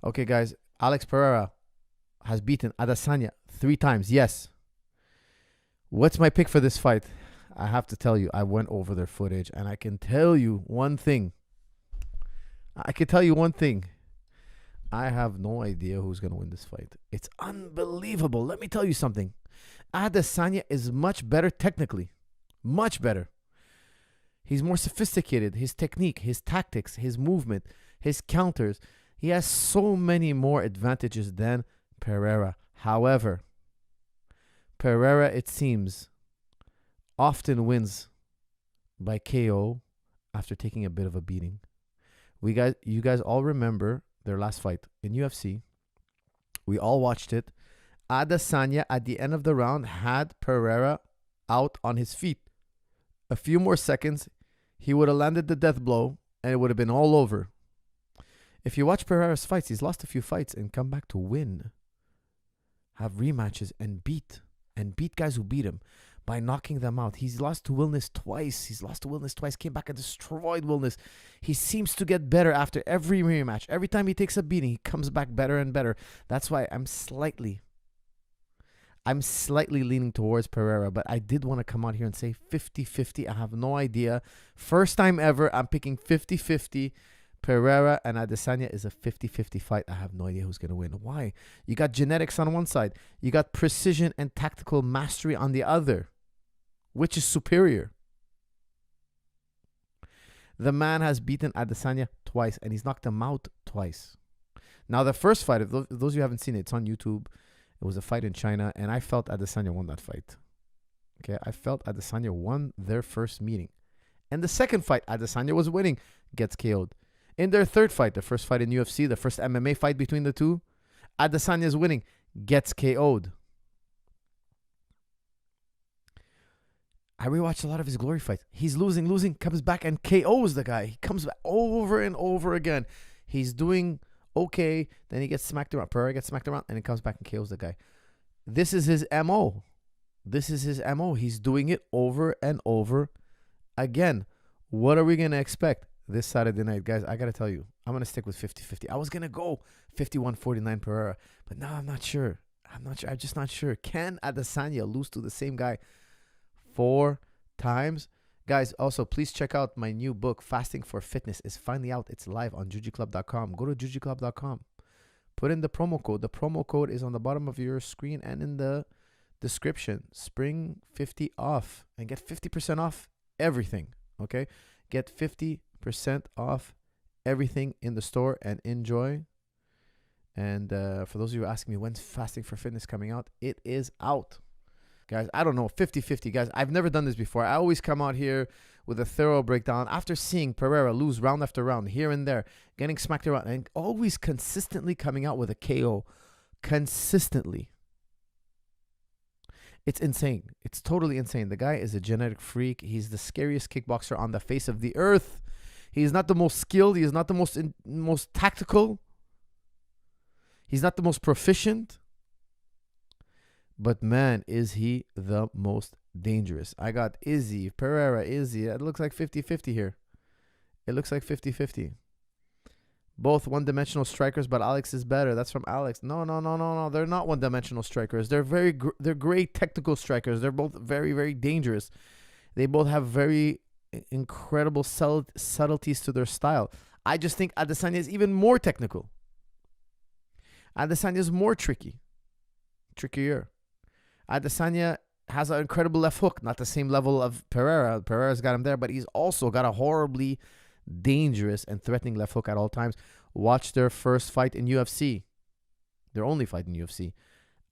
Okay, guys. Alex Pereira has beaten Adesanya 3 times. Yes. What's my pick for this fight? I have to tell you, I went over their footage, and I can tell you one thing. I have no idea who's going to win this fight. It's unbelievable. Let me tell you something. Adesanya is much better technically. Much better. He's more sophisticated. His technique, his tactics, his movement, his counters. He has so many more advantages than Pereira. However, Pereira, it seems, often wins by KO after taking a bit of a beating. You guys all remember their last fight in UFC. We all watched it. Adesanya, at the end of the round, had Pereira out on his feet. A few more seconds, he would have landed the death blow, and it would have been all over. If you watch Pereira's fights, he's lost a few fights and come back to win. Have rematches and beat guys who beat him by knocking them out. He's lost to Wilness twice. Came back and destroyed Wilness. He seems to get better after every rematch. Every time he takes a beating, he comes back better and better. That's why I'm slightly leaning towards Pereira, but I did want to come out here and say 50-50. I have no idea. First time ever, I'm picking 50-50. Pereira and Adesanya is a 50-50 fight. I have no idea who's going to win. Why? You got genetics on one side. You got precision and tactical mastery on the other. Which is superior? The man has beaten Adesanya twice, and he's knocked him out twice. Now, the first fight, if those of you haven't seen it, it's on YouTube. It was a fight in China, and I felt Adesanya won that fight. Okay, I felt Adesanya won their first meeting. And the second fight, Adesanya was winning, gets KO'd. In their third fight, the first fight in UFC, the first MMA fight between the two, Adesanya is winning, gets KO'd. I rewatched a lot of his glory fights. He's losing, comes back and KOs the guy. He comes back over and over again. He's doing okay, then he gets smacked around. Pereira gets smacked around, and he comes back and KOs the guy. This is his MO. He's doing it over and over again. What are we going to expect this Saturday night? Guys, I got to tell you, I'm going to stick with 50-50. I was going to go 51-49 Pereira, but now I'm not sure. I'm just not sure. Can Adesanya lose to the same guy 4 times? Guys, also, please check out my new book, Fasting for Fitness. It's finally out. It's live on jujiclub.com. Go to jujiclub.com. Put in the promo code. The promo code is on the bottom of your screen and in the description. Spring 50 off. And get 50% off everything. Okay? Get 50% off everything in the store and enjoy. And for those of you asking me, when's Fasting for Fitness coming out? It is out. Guys, I don't know, 50-50. Guys, I've never done this before. I always come out here with a thorough breakdown after seeing Pereira lose round after round, here and there, getting smacked around, and always consistently coming out with a KO. Consistently. It's insane. It's totally insane. The guy is a genetic freak. He's the scariest kickboxer on the face of the earth. He's not the most skilled. He is not the most tactical. He's not the most proficient. But man, is he the most dangerous. I got Pereira. It looks like 50-50 here. It looks like 50-50. Both one-dimensional strikers, but Alex is better. That's from Alex. No. They're not one-dimensional strikers. They're they're great technical strikers. They're both very, very dangerous. They both have very incredible subtleties to their style. I just think Adesanya is even more technical. Adesanya is more trickier. Adesanya has an incredible left hook, not the same level of Pereira. Pereira's got him there, but he's also got a horribly dangerous and threatening left hook at all times. Watch their first fight in UFC. Their only fight in UFC.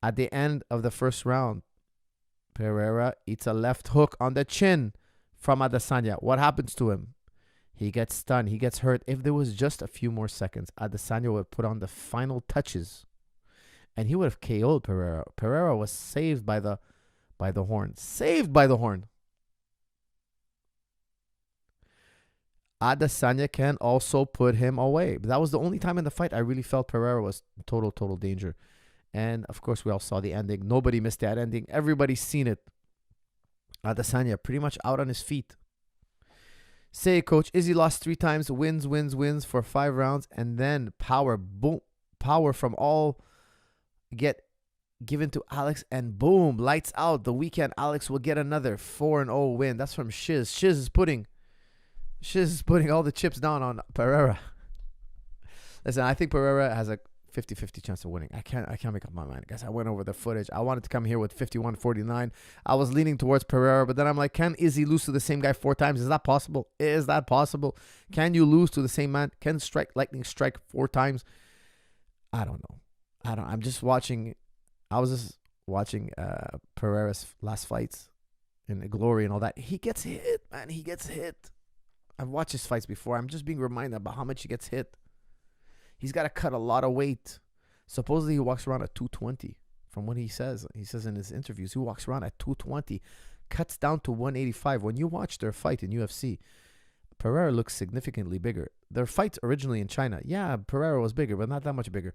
At the end of the first round, Pereira eats a left hook on the chin from Adesanya. What happens to him? He gets stunned. He gets hurt. If there was just a few more seconds, Adesanya would put on the final touches, and he would have KO'd Pereira. Pereira was saved by the horn. Saved by the horn. Adesanya can also put him away. But that was the only time in the fight I really felt Pereira was total danger. And, of course, we all saw the ending. Nobody missed that ending. Everybody's seen it. Adesanya pretty much out on his feet. Say, Coach, Izzy lost 3 times, wins for 5 rounds, and then power power from all get given to Alex, and boom, lights out. The weekend, Alex will get another 4-0 win. That's from Shiz. Shiz is putting all the chips down on Pereira. Listen, I think Pereira has a 50-50 chance of winning. I can't make up my mind, guys. I went over the footage. I wanted to come here with 51-49. I was leaning towards Pereira, but then I'm like, can Izzy lose to the same guy 4 times? Is that possible? Is that possible? Can you lose to the same man? Can lightning strike 4 times? I don't know. I'm just watching. I was just watching Pereira's last fights in Glory and all that. He gets hit, man. He gets hit. I've watched his fights before. I'm just being reminded about how much he gets hit. He's got to cut a lot of weight. Supposedly he walks around at 220 from what he says. He says in his interviews, he walks around at 220, cuts down to 185. When you watch their fight in UFC, Pereira looks significantly bigger. Their fight originally in China, yeah, Pereira was bigger, but not that much bigger.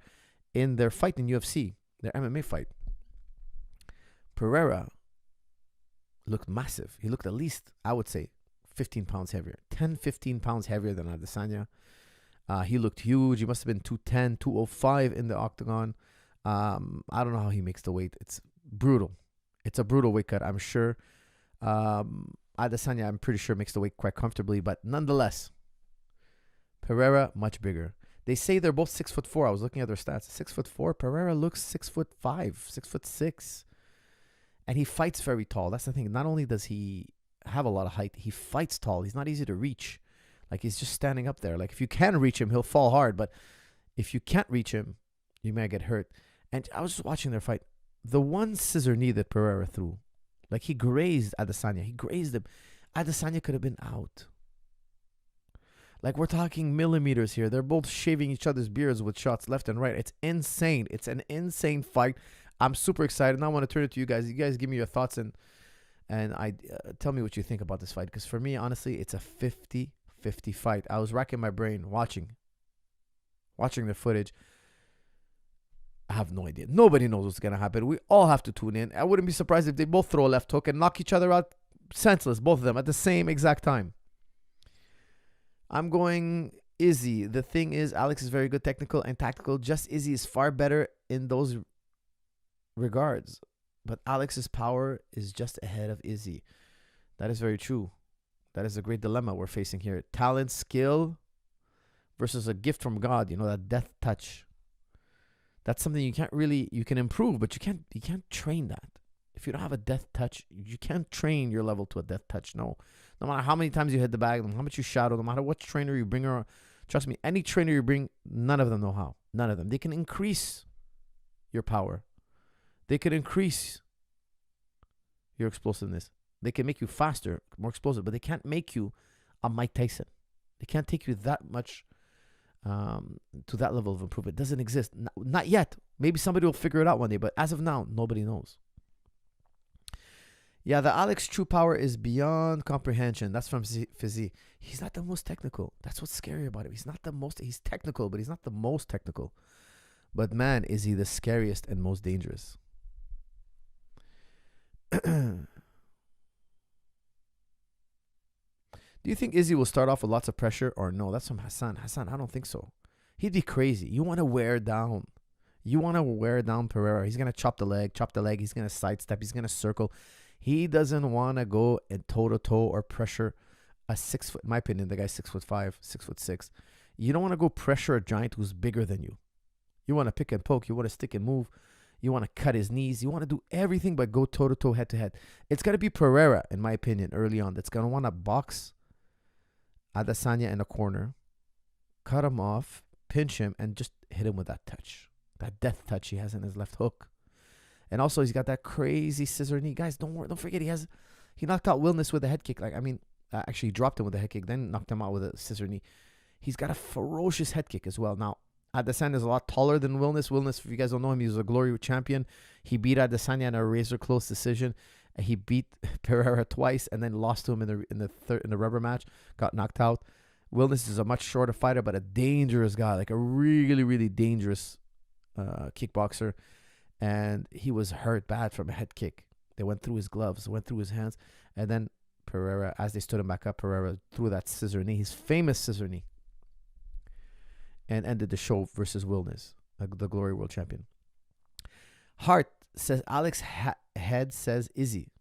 In their fight in UFC, their MMA fight, Pereira looked massive. He looked at least, I would say, 15 pounds heavier. 10, 15 pounds heavier than Adesanya. He looked huge. He must have been 210, 205 in the octagon. I don't know how he makes the weight. It's brutal. It's a brutal weight cut, I'm sure. Adesanya, I'm pretty sure, makes the weight quite comfortably. But nonetheless, Pereira, much bigger. They say they're both 6'4". I was looking at their stats. 6'4". Pereira looks 6'5", 6'6". And he fights very tall. That's the thing. Not only does he have a lot of height, he fights tall. He's not easy to reach. Like, he's just standing up there. Like, if you can reach him, he'll fall hard. But if you can't reach him, you may get hurt. And I was just watching their fight. The one scissor knee that Pereira threw, like, he grazed Adesanya. He grazed him. Adesanya could have been out. Like, we're talking millimeters here. They're both shaving each other's beards with shots left and right. It's insane. It's an insane fight. I'm super excited. Now I want to turn it to you guys. You guys give me your thoughts and I tell me what you think about this fight. Because for me, honestly, it's a 50-50 fight. I was racking my brain watching the footage. I have no idea. Nobody knows what's going to happen. We all have to tune in. I wouldn't be surprised if they both throw a left hook and knock each other out senseless, both of them, at the same exact time. I'm going Izzy. The thing is, Alex is very good technical and tactical. Just Izzy is far better in those regards. But Alex's power is just ahead of Izzy. That is very true. That is a great dilemma we're facing here. Talent, skill versus a gift from God. You know, that death touch. That's something you can improve, but you can't train that. If you don't have a death touch, you can't train your level to a death touch. No matter how many times you hit the bag, no matter how much you shadow, no matter what trainer you bring around. Trust me, any trainer you bring, none of them know how. None of them. They can increase your power. They can increase your explosiveness. They can make you faster, more explosive, but they can't make you a Mike Tyson. They can't take you that much to that level of improvement. It doesn't exist. Not yet. Maybe somebody will figure it out one day, but as of now, nobody knows. Yeah, the Alex true power is beyond comprehension. That's from Fizzy. He's not the most technical. That's what's scary about him. He's technical, but he's not the most technical. But man, is he the scariest and most dangerous. Do you think Izzy will start off with lots of pressure or no? That's from Hassan. Hassan, I don't think so. He'd be crazy. You want to wear down. Pereira. He's going to chop the leg. He's going to sidestep. He's going to circle. He doesn't want to go and toe-to-toe or pressure a 6 foot. In my opinion, the guy's 6'5", 6'6". You don't want to go pressure a giant who's bigger than you. You want to pick and poke. You want to stick and move. You want to cut his knees. You want to do everything but go toe-to-toe, head-to-head. It's going to be Pereira, in my opinion, early on. That's going to want to box Adesanya in a corner, cut him off, pinch him, and just hit him with that touch. That death touch he has in his left hook. And also, he's got that crazy scissor knee. Guys, don't forget, he knocked out Wilness with a head kick. Actually, he dropped him with a head kick, then knocked him out with a scissor knee. He's got a ferocious head kick as well. Now, Adesanya is a lot taller than Wilness. Wilness, if you guys don't know him, he was a Glory champion. He beat Adesanya in a razor-close decision. He beat Pereira twice and then lost to him in the rubber match. Got knocked out. Wilness is a much shorter fighter, but a dangerous guy, like a really, really dangerous kickboxer. And he was hurt bad from a head kick. They went through his gloves, went through his hands. And then Pereira, as they stood him back up, Pereira threw that scissor knee, his famous scissor knee, and ended the show versus Wilness. the Glory World Champion. Heart says Alex, head says Izzy.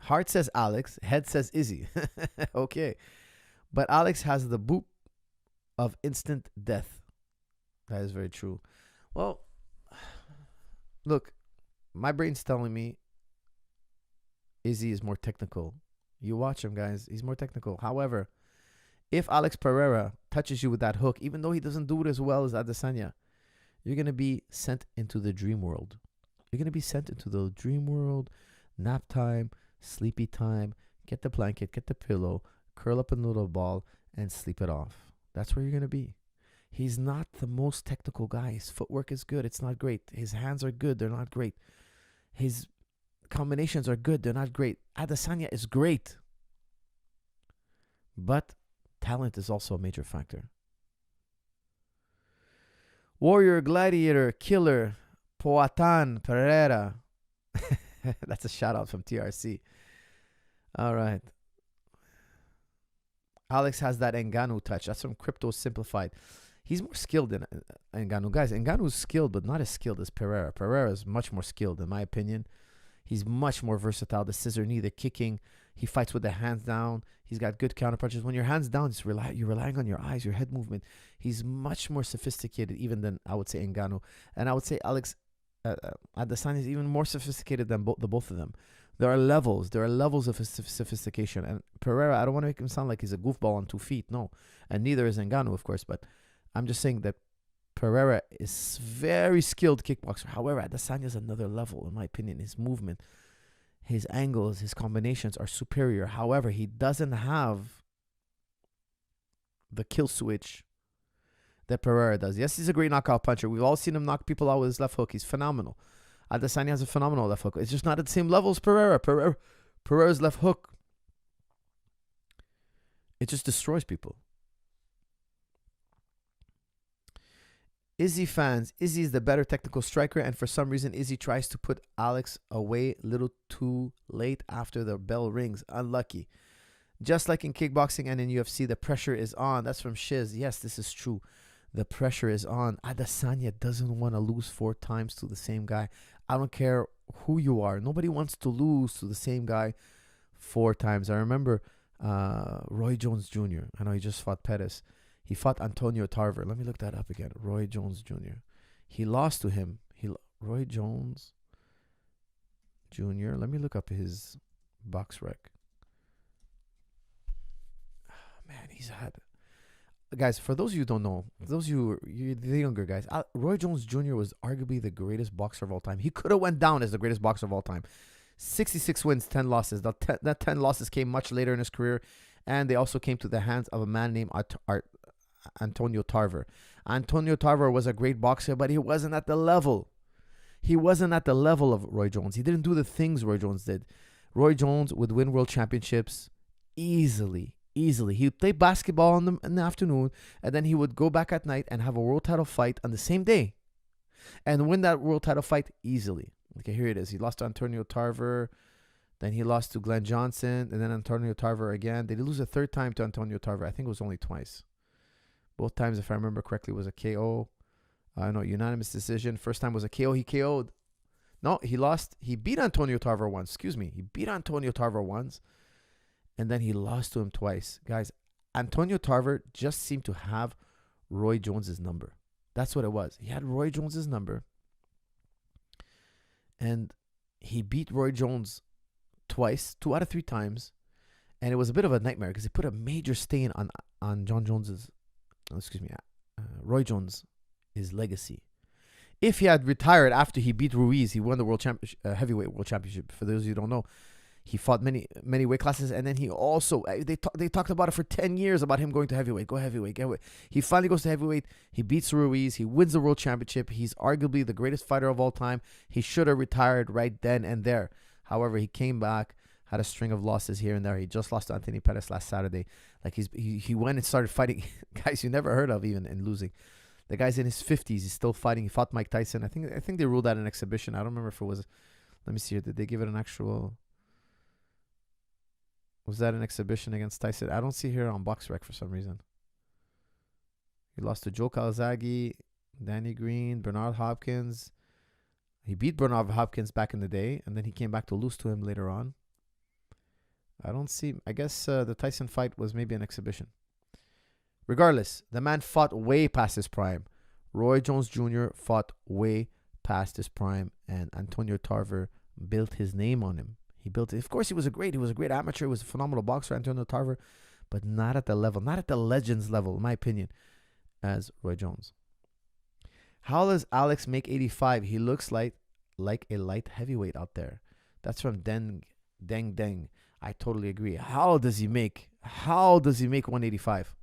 Heart says Alex, head says Izzy. Okay. But Alex has the boop of instant death. That is very true. Well, look, my brain's telling me Izzy is more technical. You watch him, guys. He's more technical. However, if Alex Pereira touches you with that hook, even though he doesn't do it as well as Adesanya, you're going to be sent into the dream world. You're going to be sent into the dream world, nap time, sleepy time, get the blanket, get the pillow, curl up in a little ball, and sleep it off. That's where you're going to be. He's not the most technical guy. His footwork is good. It's not great. His hands are good. They're not great. His combinations are good. They're not great. Adesanya is great. But talent is also a major factor. Warrior, Gladiator, Killer, Poatan, Pereira. That's a shout out from TRC. All right. Alex has that Ngannou touch. That's from Crypto Simplified. He's more skilled than Ngannou. Guys, Ngannou's skilled, but not as skilled as Pereira. Pereira is much more skilled, in my opinion. He's much more versatile. The scissor knee, the kicking. He fights with the hands down. He's got good counter punches. When your hands down, you're relying on your eyes, your head movement. He's much more sophisticated even than, I would say, Ngannou. And I would say Alex Adesanya is even more sophisticated than both of them. There are levels. There are levels of sophistication. And Pereira, I don't want to make him sound like he's a goofball on 2 feet. No. And neither is Ngannou, of course. But I'm just saying that Pereira is very skilled kickboxer. However, Adesanya is another level, in my opinion. His movement, his angles, his combinations are superior. However, he doesn't have the kill switch that Pereira does. Yes, he's a great knockout puncher. We've all seen him knock people out with his left hook. He's phenomenal. Adesanya has a phenomenal left hook. It's just not at the same level as Pereira. Pereira's left hook, it just destroys people. Izzy fans, Izzy is the better technical striker, and for some reason, Izzy tries to put Alex away a little too late after the bell rings. Unlucky. Just like in kickboxing and in UFC, the pressure is on. That's from Shiz. Yes, this is true. The pressure is on. Adesanya doesn't want to lose 4 times to the same guy. I don't care who you are. Nobody wants to lose to the same guy 4 times. I remember Roy Jones Jr. I know he just fought Pettis. He fought Antonio Tarver. Let me look that up again. Roy Jones Jr. He lost to him. Roy Jones Jr. Let me look up his box rec. Man, he's had... Guys, for those of you who don't know, those of you the younger guys, Roy Jones Jr. was arguably the greatest boxer of all time. He could have went down as the greatest boxer of all time. 66 wins, 10 losses. That 10 losses came much later in his career, and they also came to the hands of a man named Antonio Tarver. Antonio Tarver was a great boxer, but he wasn't at the level. He wasn't at the level of Roy Jones. He didn't do the things Roy Jones did. Roy Jones would win world championships easily. He would play basketball in the afternoon, and then he would go back at night and have a world title fight on the same day and win that world title fight easily. Okay, here it is. He lost to Antonio Tarver. Then he lost to Glenn Johnson, and then Antonio Tarver again. Did he lose a third time to Antonio Tarver? I think it was only twice. Both times, if I remember correctly, was a KO. No, unanimous decision. First time was a KO. He KO'd. No, he lost. He beat Antonio Tarver once. Excuse me. He beat Antonio Tarver once. And then he lost to him twice. Guys, Antonio Tarver just seemed to have Roy Jones's number. That's what it was. He had Roy Jones's number. And he beat Roy Jones twice, 2 out of 3 times. And it was a bit of a nightmare because he put a major stain on Roy Jones' legacy. If he had retired after he beat Ruiz, he won the heavyweight world championship. For those of you who don't know, he fought many weight classes, and then he also they talked about it for 10 years about him going to heavyweight. Go heavyweight, get heavyweight. He finally goes to heavyweight. He beats Ruiz. He wins the world championship. He's arguably the greatest fighter of all time. He should have retired right then and there. However, he came back, had a string of losses here and there. He just lost to Anthony Pettis last Saturday. Like he went and started fighting guys you never heard of even and losing. The guy's in his 50s. He's still fighting. He fought Mike Tyson. I think they ruled out an exhibition. I don't remember if it was. Let me see here. Did they give it an actual? Was that an exhibition against Tyson? I don't see here on BoxRec for some reason. He lost to Joe Calzaghe. Danny Green, Bernard Hopkins. He beat Bernard Hopkins back in the day, and then he came back to lose to him later on. I don't see. I guess the Tyson fight was maybe an exhibition. Regardless, the man fought way past his prime. Roy Jones Jr. fought way past his prime, and Antonio Tarver built his name on him. He built it. Of course, he was a great amateur. He was a phenomenal boxer, Antonio Tarver, but not at the level, not at the legends level, in my opinion, as Roy Jones. How does Alex make 85? He looks like a light heavyweight out there. That's from Deng. I totally agree. How does he make 185?